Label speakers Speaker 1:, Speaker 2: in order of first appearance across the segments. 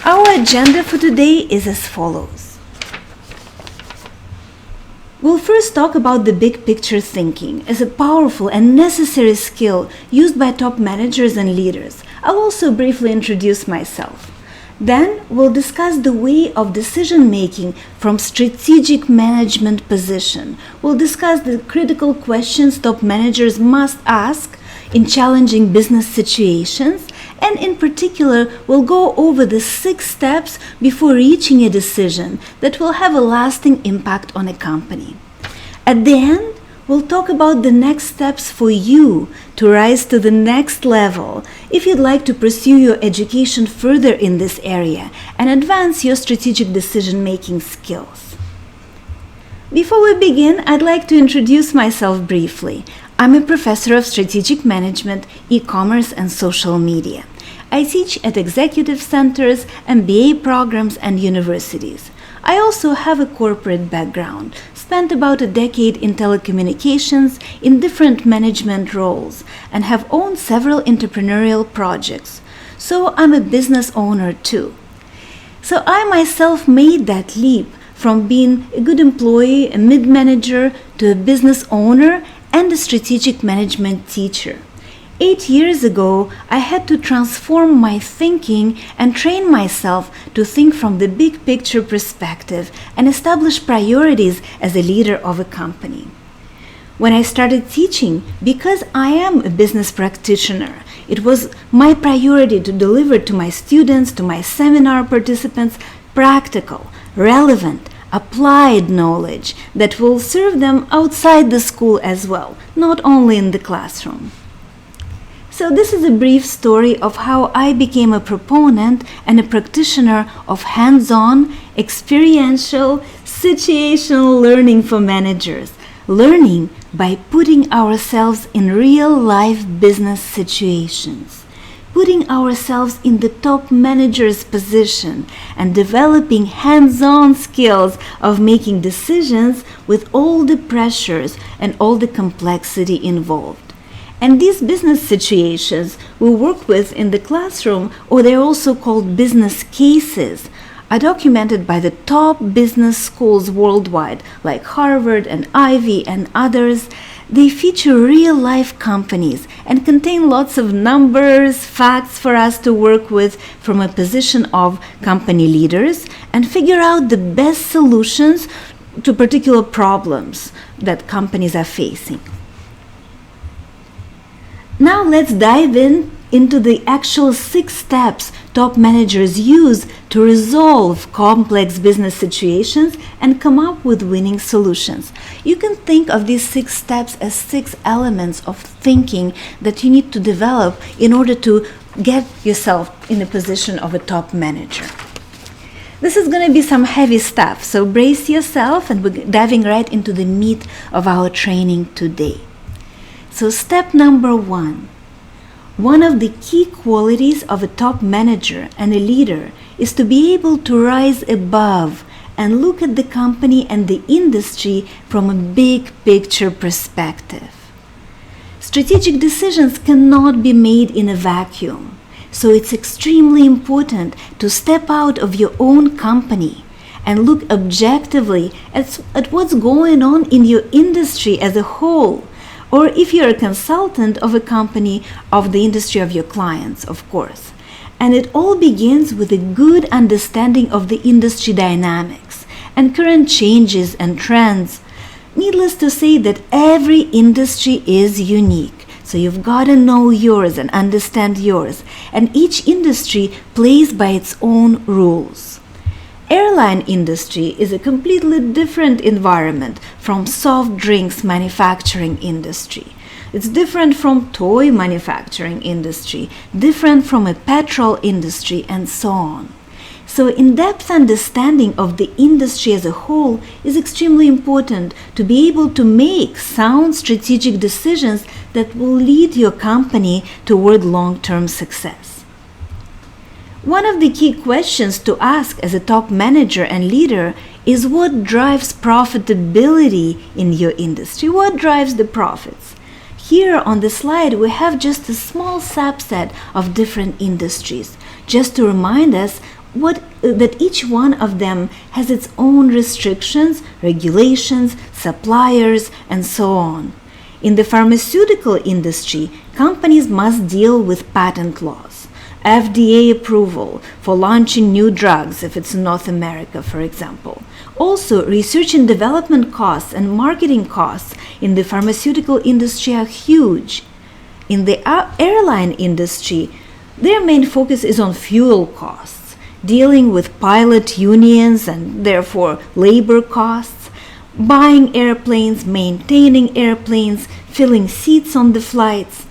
Speaker 1: Our agenda for today is as follows. We'll first talk about the big picture thinking as a powerful and necessary skill used by top managers and leaders. I'll also briefly introduce myself. Then we'll discuss the way of decision making from strategic management position. We'll discuss the critical questions top managers must ask in challenging business situations, and in particular, we'll go over the 6 steps before reaching a decision that will have a lasting impact on a company. At the end, we'll talk about the next steps for you to rise to the next level if you'd like to pursue your education further in this area and advance your strategic decision-making skills. Before we begin, I'd like to introduce myself briefly. I'm a professor of strategic management, e-commerce, and social media. I teach at executive centers, MBA programs, and universities. I also have a corporate background, spent about a decade in telecommunications in different management roles, and have owned several entrepreneurial projects. So I'm a business owner too. So I myself made that leap from being a good employee, a mid-manager, to a business owner and a strategic management teacher. 8 years ago, I had to transform my thinking and train myself to think from the big picture perspective and establish priorities as a leader of a company. When I started teaching, because I am a business practitioner, it was my priority to deliver to my students, to my seminar participants, practical, relevant, applied knowledge that will serve them outside the school as well, not only in the classroom. So this is a brief story of how I became a proponent and a practitioner of hands-on, experiential, situational learning for managers. Learning by putting ourselves in real-life business situations, putting ourselves in the top manager's position, and developing hands-on skills of making decisions with all the pressures and all the complexity involved. And these business situations we work with in the classroom, or they're also called business cases, are documented by the top business schools worldwide, like Harvard and Ivy and others. They feature real-life companies and contain lots of numbers, facts for us to work with from a position of company leaders and figure out the best solutions to particular problems that companies are facing. Now let's dive into the actual 6 steps top managers use to resolve complex business situations and come up with winning solutions. You can think of these 6 steps as 6 elements of thinking that you need to develop in order to get yourself in a position of a top manager. This is going to be some heavy stuff, so brace yourself, and we're diving right into the meat of our training today. So step number 1. One of the key qualities of a top manager and a leader is to be able to rise above and look at the company and the industry from a big picture perspective. Strategic decisions cannot be made in a vacuum, so it's extremely important to step out of your own company and look objectively at what's going on in your industry as a whole. Or if you're a consultant of a company, of the industry of your clients, of course. And it all begins with a good understanding of the industry dynamics and current changes and trends. Needless to say that every industry is unique. So you've got to know yours and understand yours. And each industry plays by its own rules. Airline industry is a completely different environment from soft drinks manufacturing industry. It's different from toy manufacturing industry, different from a petrol industry, and so on. So in-depth understanding of the industry as a whole is extremely important to be able to make sound strategic decisions that will lead your company toward long-term success. One of the key questions to ask as a top manager and leader is what drives profitability in your industry? What drives the profits? Here on the slide, we have just a small subset of different industries, just to remind us that each one of them has its own restrictions, regulations, suppliers, and so on. In the pharmaceutical industry, companies must deal with patent laws, FDA approval for launching new drugs if it's in North America, for example. Also, research and development costs and marketing costs in the pharmaceutical industry are huge. In the airline industry, their main focus is on fuel costs, dealing with pilot unions and therefore labor costs, buying airplanes, maintaining airplanes, filling seats on the flights.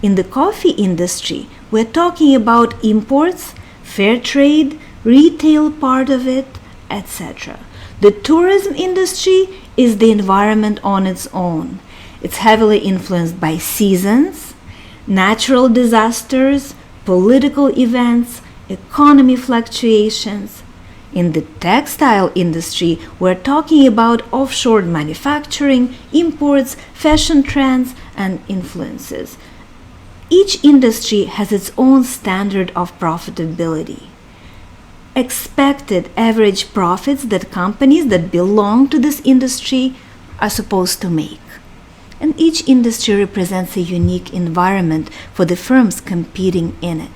Speaker 1: In the coffee industry, we're talking about imports, fair trade, retail part of it, etc. The tourism industry is the environment on its own. It's heavily influenced by seasons, natural disasters, political events, economy fluctuations. In the textile industry, we're talking about offshore manufacturing, imports, fashion trends, and influences. Each industry has its own standard of profitability. Expected average profits that companies that belong to this industry are supposed to make. And each industry represents a unique environment for the firms competing in it.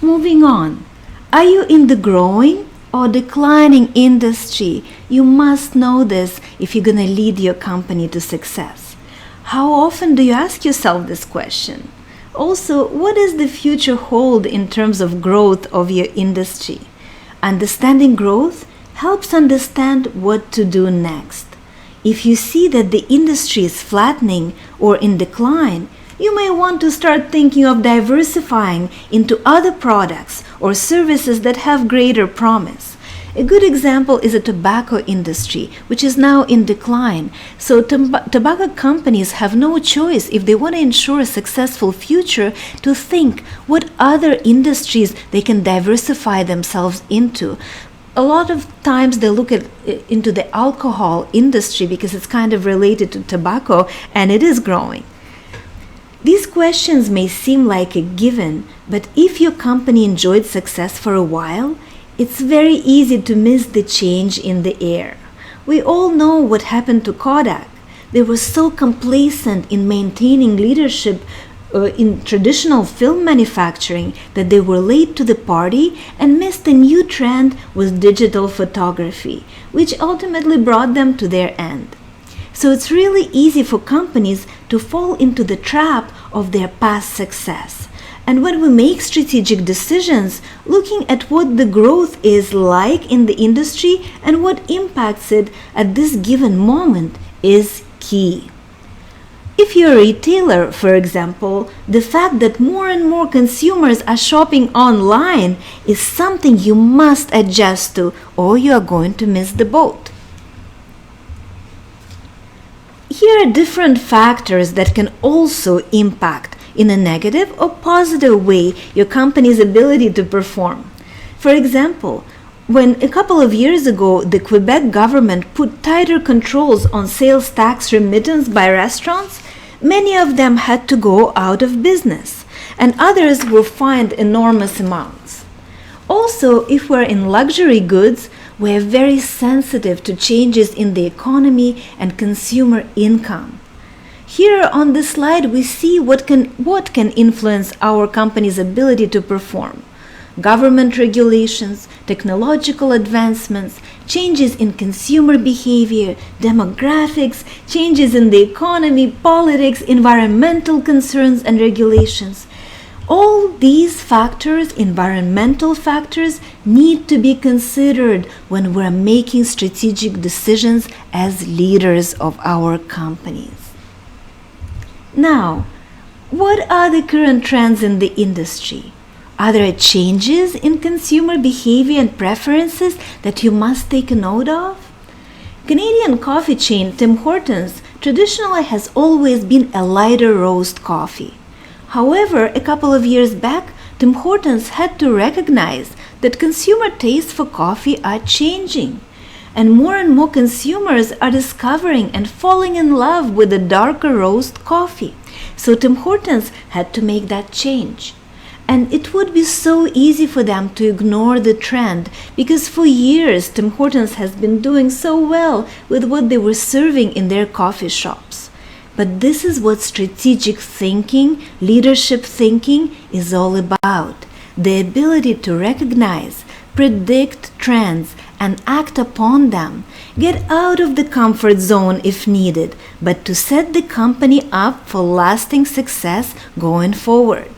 Speaker 1: Moving on. Are you in the growing or declining industry? You must know this if you're going to lead your company to success. How often do you ask yourself this question? Also, what does the future hold in terms of growth of your industry? Understanding growth helps understand what to do next. If you see that the industry is flattening or in decline, you may want to start thinking of diversifying into other products or services that have greater promise. A good example is the tobacco industry, which is now in decline. So tobacco companies have no choice, if they want to ensure a successful future, to think what other industries they can diversify themselves into. A lot of times they look into the alcohol industry because it's kind of related to tobacco, and it is growing. These questions may seem like a given, but if your company enjoyed success for a while, it's very easy to miss the change in the air. We all know what happened to Kodak. They were so complacent in maintaining leadership in traditional film manufacturing that they were late to the party and missed a new trend with digital photography, which ultimately brought them to their end. So it's really easy for companies to fall into the trap of their past success. And when we make strategic decisions, looking at what the growth is like in the industry and what impacts it at this given moment is key. If you're a retailer, for example, the fact that more and more consumers are shopping online is something you must adjust to, or you are going to miss the boat. Here are different factors that can also impact in a negative or positive way your company's ability to perform. For example, when a couple of years ago the Quebec government put tighter controls on sales tax remittance by restaurants, many of them had to go out of business, and others were fined enormous amounts. Also, if we're in luxury goods, we are very sensitive to changes in the economy and consumer income. Here on this slide, we see what can influence our company's ability to perform. Government regulations, technological advancements, changes in consumer behavior, demographics, changes in the economy, politics, environmental concerns and regulations. All these factors, environmental factors, need to be considered when we're making strategic decisions as leaders of our companies. Now, what are the current trends in the industry? Are there changes in consumer behavior and preferences that you must take note of? Canadian coffee chain Tim Hortons traditionally has always been a lighter roast coffee. However, a couple of years back, Tim Hortons had to recognize that consumer tastes for coffee are changing, and more consumers are discovering and falling in love with the darker roast coffee. So Tim Hortons had to make that change. And it would be so easy for them to ignore the trend because for years Tim Hortons has been doing so well with what they were serving in their coffee shops. But this is what strategic thinking, leadership thinking is all about. The ability to recognize, predict trends, and act upon them. Get out of the comfort zone if needed, but to set the company up for lasting success going forward.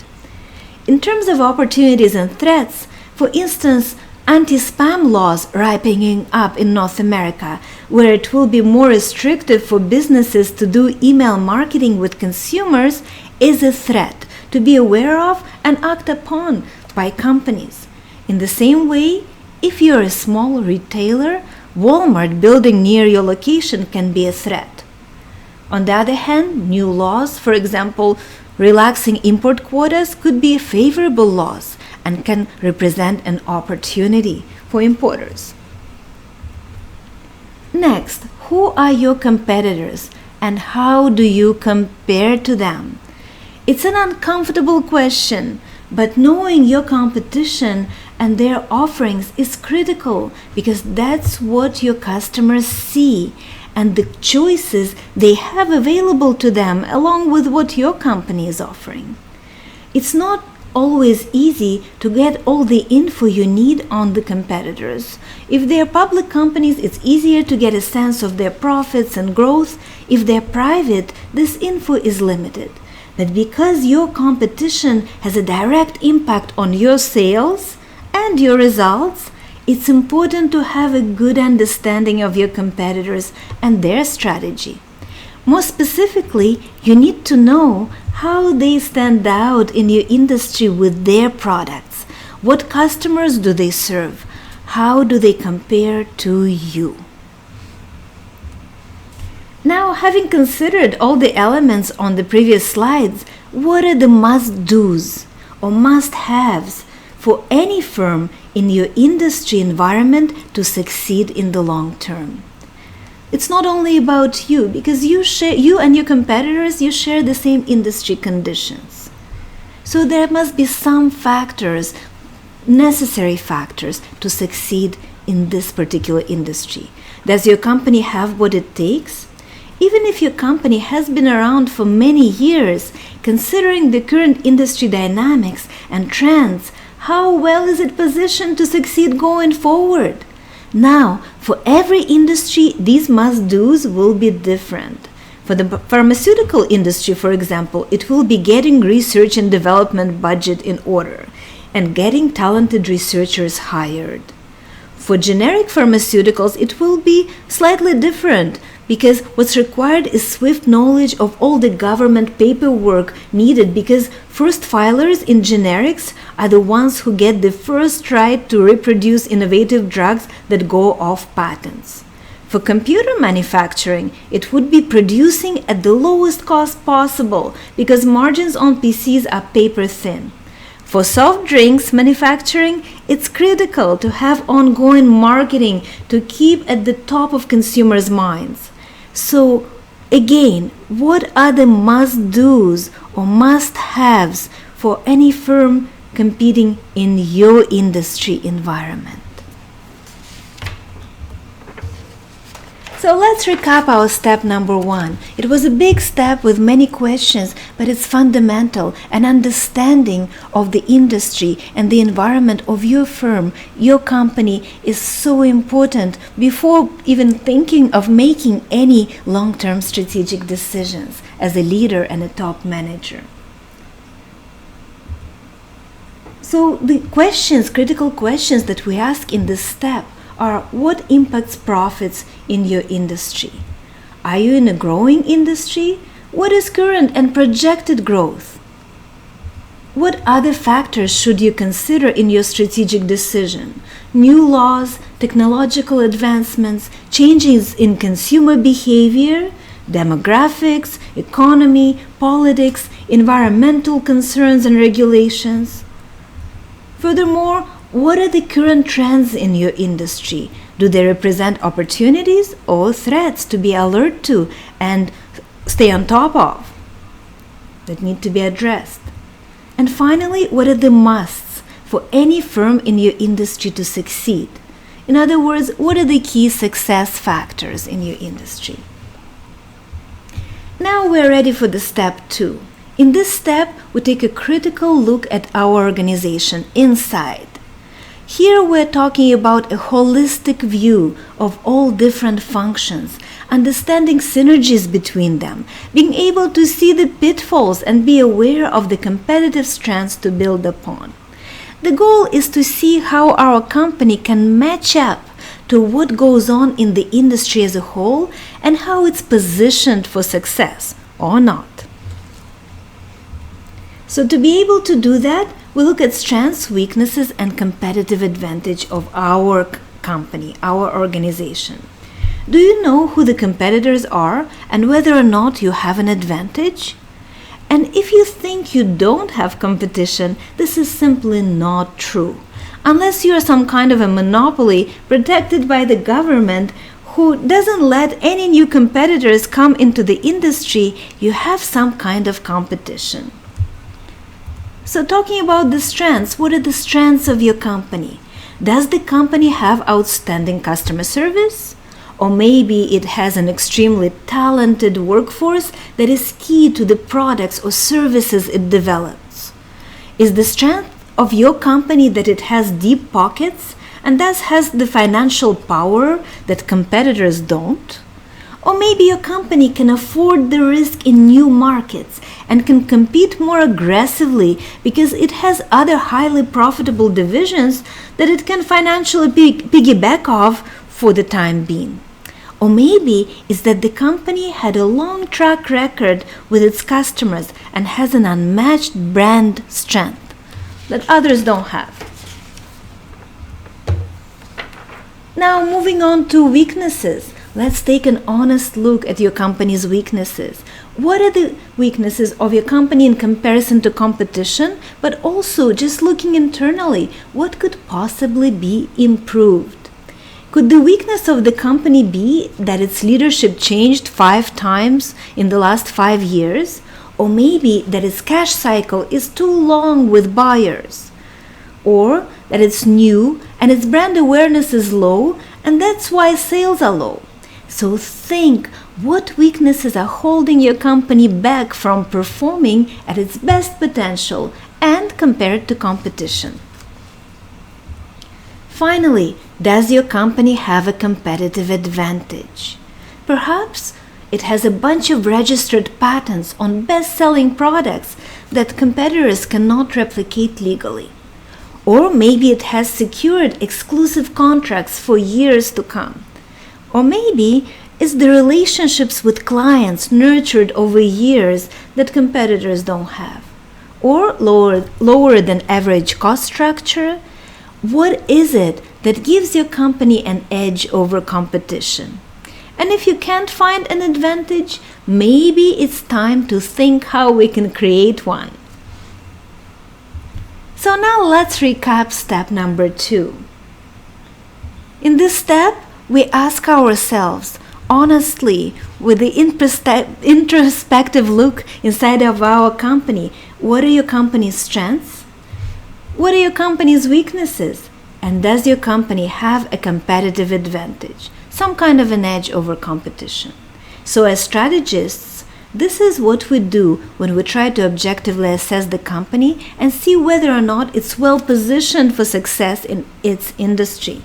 Speaker 1: In terms of opportunities and threats, for instance, anti-spam laws ripening up in North America, where it will be more restrictive for businesses to do email marketing with consumers, is a threat to be aware of and act upon by companies. In the same way, if you're a small retailer, Walmart building near your location can be a threat. On the other hand, new laws, for example, relaxing import quotas, could be favorable laws and can represent an opportunity for importers. Next, who are your competitors and how do you compare to them? It's an uncomfortable question, but knowing your competition and their offerings is critical because that's what your customers see and the choices they have available to them along with what your company is offering. It's not always easy to get all the info you need on the competitors. If they are public companies, it's easier to get a sense of their profits and growth. If they're private, this info is limited. But because your competition has a direct impact on your sales and your results, it's important to have a good understanding of your competitors and their strategy. More specifically, you need to know how they stand out in your industry with their products. What customers do they serve? How do they compare to you? Now, having considered all the elements on the previous slides, what are the must-dos or must-haves for any firm in your industry environment to succeed in the long term? It's not only about you, because you and your competitors, you share the same industry conditions. So there must be some factors, necessary factors, to succeed in this particular industry. Does your company have what it takes? Even if your company has been around for many years, considering the current industry dynamics and trends, how well is it positioned to succeed going forward? Now, for every industry, these must-dos will be different. For the pharmaceutical industry, for example, it will be getting research and development budget in order and getting talented researchers hired. For generic pharmaceuticals, it will be slightly different because what's required is swift knowledge of all the government paperwork needed, because first filers in generics are the ones who get the first right to reproduce innovative drugs that go off patents. For computer manufacturing, it would be producing at the lowest cost possible because margins on PCs are paper thin. For soft drinks manufacturing, it's critical to have ongoing marketing to keep at the top of consumers' minds. So again, what are the must-dos or must-haves for any firm competing in your industry environment? So let's recap our step number 1. It was a big step with many questions, but it's fundamental. An understanding of the industry and the environment of your firm, your company, is so important before even thinking of making any long-term strategic decisions as a leader and a top manager. So the questions, critical questions that we ask in this step are: what impacts profits in your industry? Are you in a growing industry? What is current and projected growth? What other factors should you consider in your strategic decision? New laws, technological advancements, changes in consumer behavior, demographics, economy, politics, environmental concerns and regulations. Furthermore, what are the current trends in your industry? Do they represent opportunities or threats to be alert to and stay on top of that need to be addressed? And finally, what are the musts for any firm in your industry to succeed? In other words, what are the key success factors in your industry? Now we're ready for the step 2. In this step, we take a critical look at our organization inside. Here we're talking about a holistic view of all different functions, understanding synergies between them, being able to see the pitfalls and be aware of the competitive strengths to build upon. The goal is to see how our company can match up to what goes on in the industry as a whole and how it's positioned for success or not. So to be able to do that, we look at strengths, weaknesses, and competitive advantage of our company, our organization. Do you know who the competitors are and whether or not you have an advantage? And if you think you don't have competition, this is simply not true. Unless you are some kind of a monopoly protected by the government who doesn't let any new competitors come into the industry, you have some kind of competition. So talking about the strengths, what are the strengths of your company? Does the company have outstanding customer service? Or maybe it has an extremely talented workforce that is key to the products or services it develops. Is the strength of your company that it has deep pockets and thus has the financial power that competitors don't? Or maybe your company can afford the risk in new markets and can compete more aggressively because it has other highly profitable divisions that it can financially piggyback off for the time being. Or maybe it's that the company had a long track record with its customers and has an unmatched brand strength that others don't have. Now moving on to weaknesses. Let's take an honest look at your company's weaknesses. What are the weaknesses of your company in comparison to competition, but also just looking internally, what could possibly be improved? Could the weakness of the company be that its leadership changed 5 times in the last 5 years? Or maybe that its cash cycle is too long with buyers? Or that it's new and its brand awareness is low and that's why sales are low? So think, what weaknesses are holding your company back from performing at its best potential and compared to competition? Finally, does your company have a competitive advantage? Perhaps it has a bunch of registered patents on best-selling products that competitors cannot replicate legally. Or maybe it has secured exclusive contracts for years to come. Or maybe it's the relationships with clients nurtured over years that competitors don't have. Or lower than average cost structure. What is it that gives your company an edge over competition? And if you can't find an advantage, maybe it's time to think how we can create one. So now let's recap step number 2. In this step, we ask ourselves, honestly, with the introspective look inside of our company, what are your company's strengths? What are your company's weaknesses? And does your company have a competitive advantage, some kind of an edge over competition? So as strategists, this is what we do when we try to objectively assess the company and see whether or not it's well positioned for success in its industry.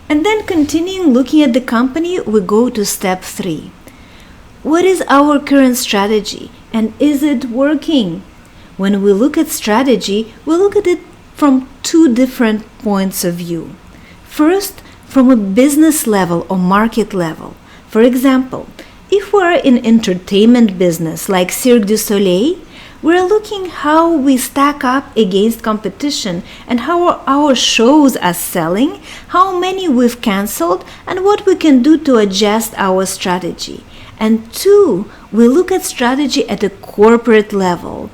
Speaker 1: And then continuing looking at the company, we go to step 3. What is our current strategy and is it working? When we look at strategy, we look at it from 2 different points of view. First, from a business level or market level. For example, if we're in entertainment business like Cirque du Soleil, we're looking how we stack up against competition and how our shows are selling, how many we've canceled, and what we can do to adjust our strategy. And 2, we look at strategy at a corporate level.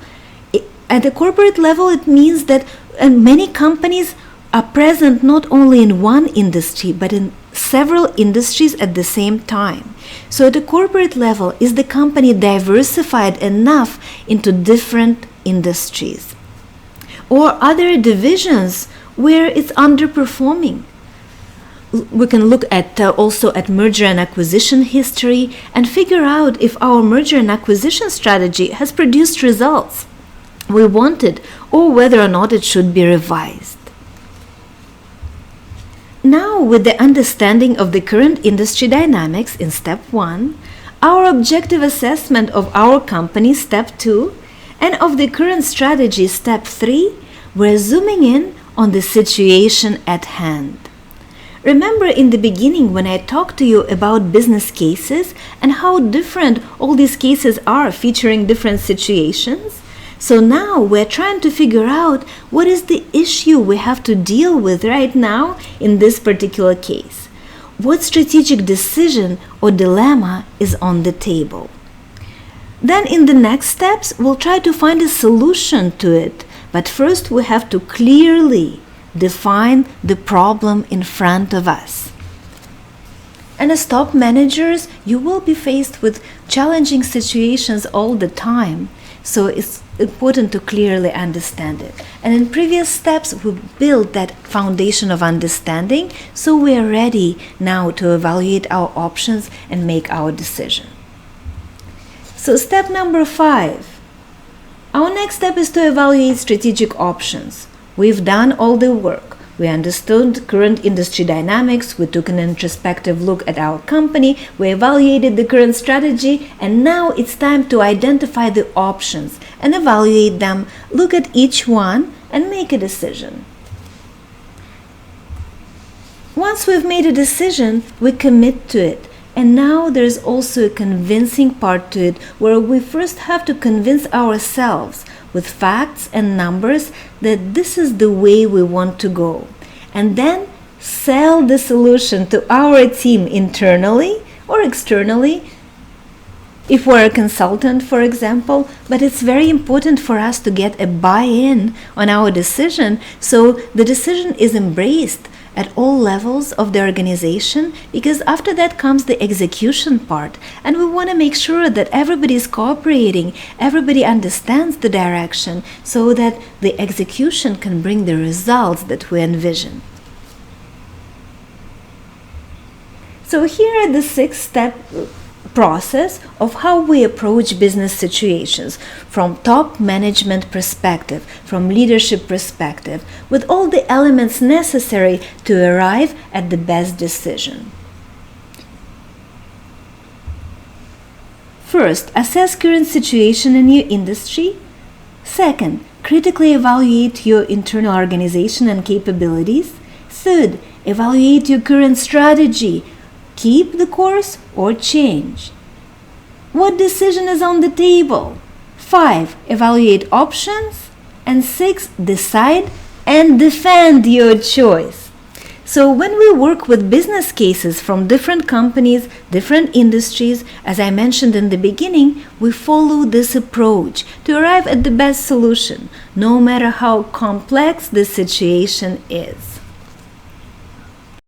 Speaker 1: At a corporate level, it means that many companies are present not only in one industry, but in several industries at the same time. So at a corporate level, is the company diversified enough into different industries or other divisions where it's underperforming. We can look at also at merger and acquisition history and figure out if our merger and acquisition strategy has produced results we wanted or whether or not it should be revised. Now, with the understanding of the current industry dynamics in step 1, our objective assessment of our company step 2, and of the current strategy step 3, we're zooming in on the situation at hand. Remember in the beginning when I talked to you about business cases and how different all these cases are featuring different situations? So now we're trying to figure out what is the issue we have to deal with right now in this particular case. What strategic decision or dilemma is on the table? Then in the next steps, we'll try to find a solution to it. But first we have to clearly define the problem in front of us. And as top managers, you will be faced with challenging situations all the time. So it's important to clearly understand it. And in previous steps, we built that foundation of understanding, so we are ready now to evaluate our options and make our decision. So step number 5. Our next step is to evaluate strategic options. We've done all the work. We understood current industry dynamics, we took an introspective look at our company, we evaluated the current strategy, and now it's time to identify the options and evaluate them, look at each one, and make a decision. Once we've made a decision, we commit to it. And now there's also a convincing part to it where we first have to convince ourselves with facts and numbers that this is the way we want to go. And then sell the solution to our team internally or externally, if we're a consultant, for example. But it's very important for us to get a buy-in on our decision so the decision is embraced at all levels of the organization, because after that comes the execution part, and we want to make sure that everybody is cooperating, everybody understands the direction, so that the execution can bring the results that we envision. So here are the 6-step process of how we approach business situations from top management perspective, from leadership perspective, with all the elements necessary to arrive at the best decision. First, assess current situation in your industry. Second, critically evaluate your internal organization and capabilities. Third, evaluate your current strategy. Keep the course or change. What decision is on the table? 5. Evaluate options. And 6. Decide and defend your choice. So when we work with business cases from different companies, different industries, as I mentioned in the beginning, we follow this approach to arrive at the best solution, no matter how complex the situation is.